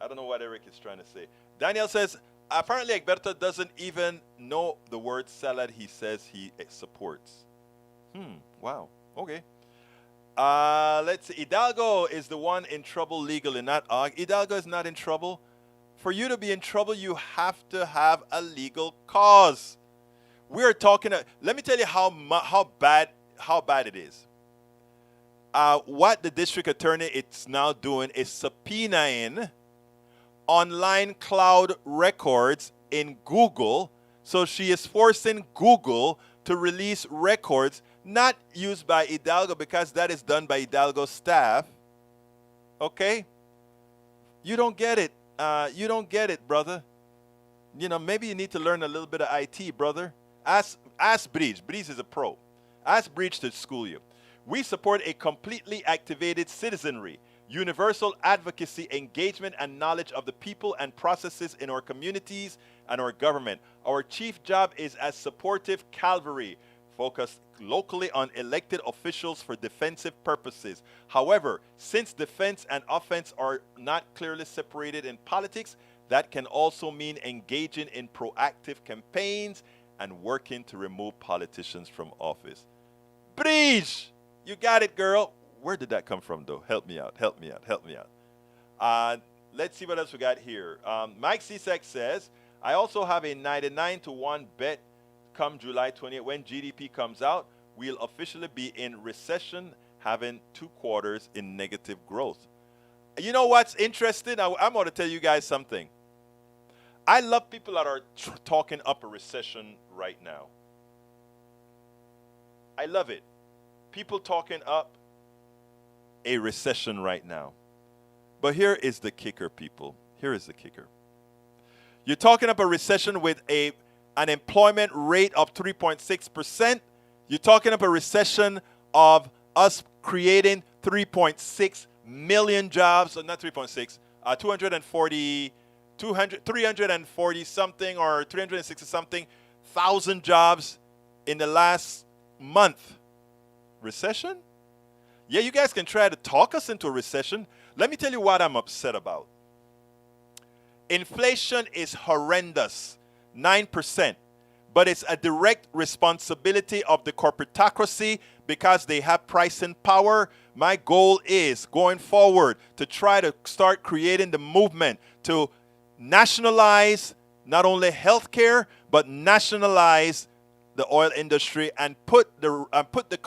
I don't know what Eric is trying to say. Daniel says, apparently Egberto doesn't even know the word salad he says he supports. Wow. Okay. Let's see. Hidalgo is the one in trouble legally, not Og. Hidalgo is not in trouble. For you to be in trouble, you have to have a legal cause. We're talking. Let me tell you how bad it is. What the district attorney is now doing is subpoenaing online cloud records in Google. So she is forcing Google to release records not used by Hidalgo, because that is done by Hidalgo's staff. Okay? You don't get it. You don't get it, brother. You know, maybe you need to learn a little bit of IT, brother. Ask Breach. Breach is a pro. Ask Breach to school you. We support a completely activated citizenry, universal advocacy, engagement, and knowledge of the people and processes in our communities and our government. Our chief job is as supportive cavalry, focused locally on elected officials for defensive purposes. However, since defense and offense are not clearly separated in politics, that can also mean engaging in proactive campaigns and working to remove politicians from office. Breach! You got it, girl. Where did that come from, though? Help me out. Let's see what else we got here. Mike Cesek says, I also have a 99-1 bet come July 28th. When GDP comes out, we'll officially be in recession, having 2 quarters in negative growth. You know what's interesting? I'm going to tell you guys something. I love people that are talking up a recession right now. I love it. People talking up a recession right now. But here is the kicker, people. Here is the kicker. You're talking up a recession with an unemployment rate of 3.6%. You're talking up a recession of us creating 3.6 million jobs. Not 3.6, 340 something or 360 something thousand jobs in the last month. Recession? Yeah, you guys can try to talk us into a recession. Let me tell you what I'm upset about. Inflation is horrendous, 9%. But it's a direct responsibility of the corporatocracy because they have pricing power. My goal is going forward to try to start creating the movement to nationalize not only healthcare but nationalize the oil industry and put the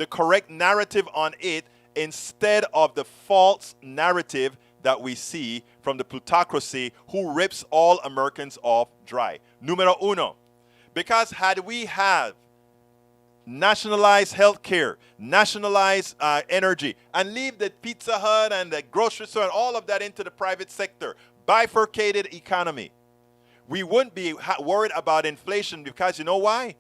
correct narrative on it instead of the false narrative that we see from the plutocracy who rips all Americans off dry. Numero uno. Because had we have nationalized healthcare, nationalized energy, and leave the Pizza Hut and the grocery store and all of that into the private sector, bifurcated economy, we wouldn't be worried about inflation because you know why?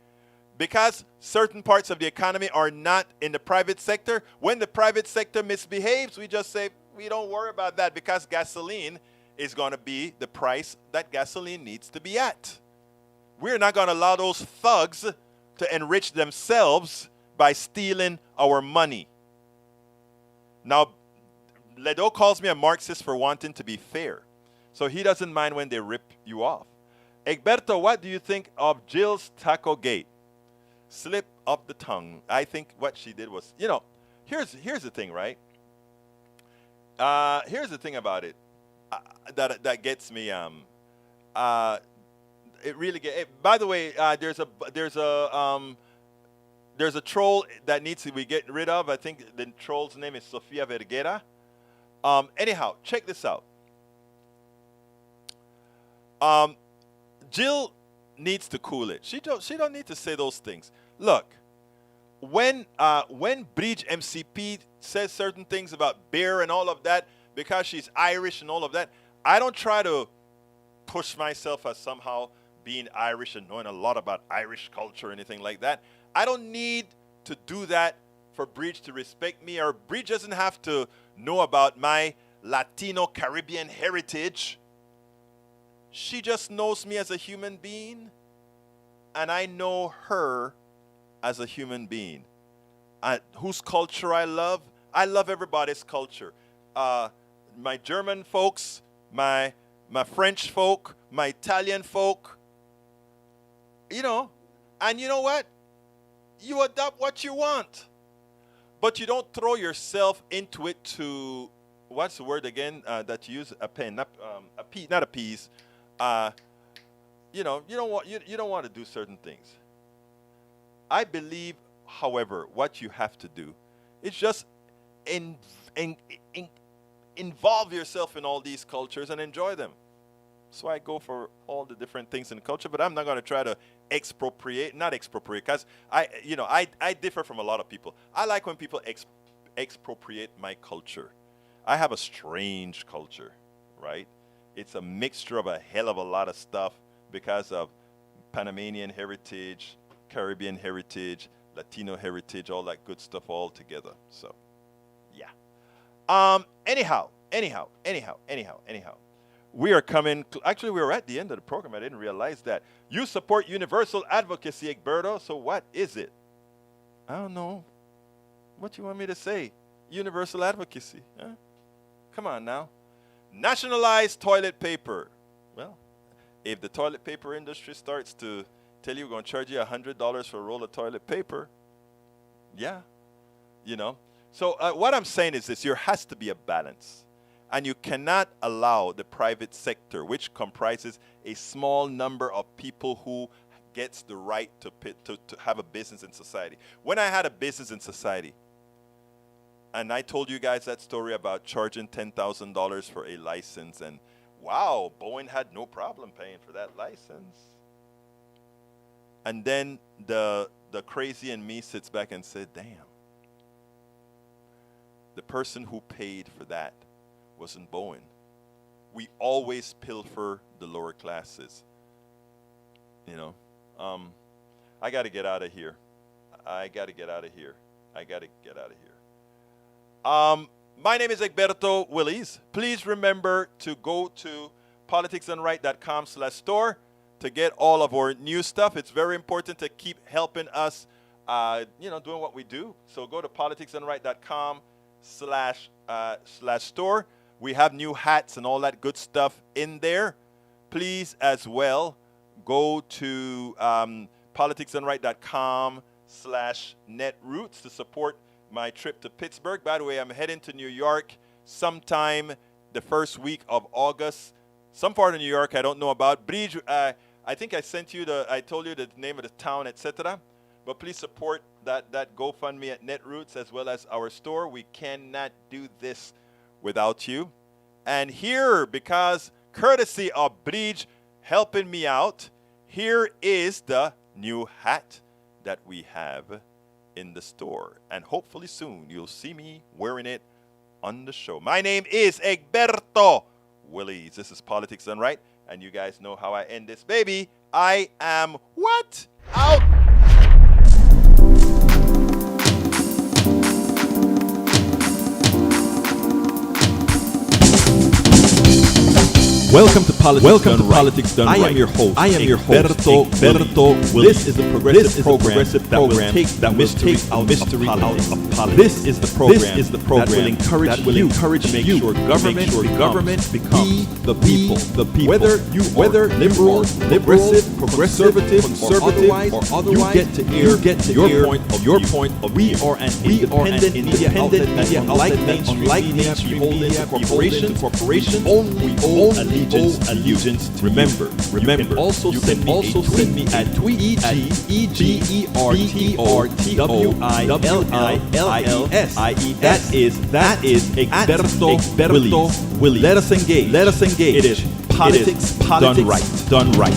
Because certain parts of the economy are not in the private sector. When the private sector misbehaves, we just say, we don't worry about that because gasoline is going to be the price that gasoline needs to be at. We're not going to allow those thugs to enrich themselves by stealing our money. Now, Ledo calls me a Marxist for wanting to be fair. So he doesn't mind when they rip you off. Egberto, what do you think of Jill's Taco Gate? Slip of the tongue. I think what she did was, here's the thing, right? Here's the thing about it that gets me. It really by the way, there's a troll that needs to be get rid of. I think the troll's name is Sofia Vergara. Anyhow, check this out. Jill needs to cool it. She don't need to say those things. Look, when Bridge MCP says certain things about beer and all of that because she's Irish and all of that, I don't try to push myself as somehow being Irish and knowing a lot about Irish culture or anything like that. I don't need to do that for Bridge to respect me, or Bridge doesn't have to know about my Latino Caribbean heritage. She just knows me as a human being, and I know her as a human being. Whose culture I love everybody's culture. My German folks, my French folk, my Italian folk, and you know what? You adopt what you want, but you don't throw yourself into it to, what's the word again that you use? A pen, not appease. You don't want to do certain things. I believe, however, what you have to do is just involve yourself in all these cultures and enjoy them. So I go for all the different things in culture, but I'm not going to try to not expropriate, because I differ from a lot of people. I like when people expropriate my culture. I have a strange culture, right? It's a mixture of a hell of a lot of stuff because of Panamanian heritage, Caribbean heritage, Latino heritage, all that good stuff all together. So, yeah. Anyhow. We are coming. Actually, we were at the end of the program. I didn't realize that. You support universal advocacy, Egberto. So what is it? I don't know. What you want me to say? Universal advocacy. Huh? Come on now. Nationalize toilet paper. Well, if the toilet paper industry starts to tell you we're going to charge you $100 for a roll of toilet paper, yeah, So what I'm saying is this: there has to be a balance. And you cannot allow the private sector, which comprises a small number of people who gets the right to have a business in society. When I had a business in society, and I told you guys that story about charging $10,000 for a license, and wow, Bowen had no problem paying for that license. And then the crazy in me sits back and said, damn, the person who paid for that wasn't Bowen. We always pilfer the lower classes. I got to get out of here. My name is Egberto Willies. Please remember to go to politicsandright.com/store to get all of our new stuff. It's very important to keep helping us doing what we do. So go to politicsandright.com/store. We have new hats and all that good stuff in there. Please as well go to politicsandright.com/netroots to support my trip to Pittsburgh. By the way, I'm heading to New York sometime the first week of August. Some part of New York I don't know about. Bridge, I think I told you the name of the town, etc. But please support that GoFundMe at Netroots as well as our store. We cannot do this without you. And here, because courtesy of Bridge helping me out, here is the new hat that we have in the store. And hopefully soon you'll see me wearing it on the show. My name is Egberto Willies. This is Politics Done Right. And you guys know how I end this baby. I am what? Out. Welcome to Politics Done Right. I am your host, Egberto Willies. This is a progressive program that will take the mystery out of politics. This is the program that will encourage you to make sure government becomes the people. Whether you are liberal, progressive, conservative, or otherwise, you get to hear your point of view. We are an independent media outlet that, unlike mainstream media, corporation, only own allegiance to remember. You can also send me a tweet at EGBERTOWILLIES. That is Egberto Willies. Let us engage. It is politics done right.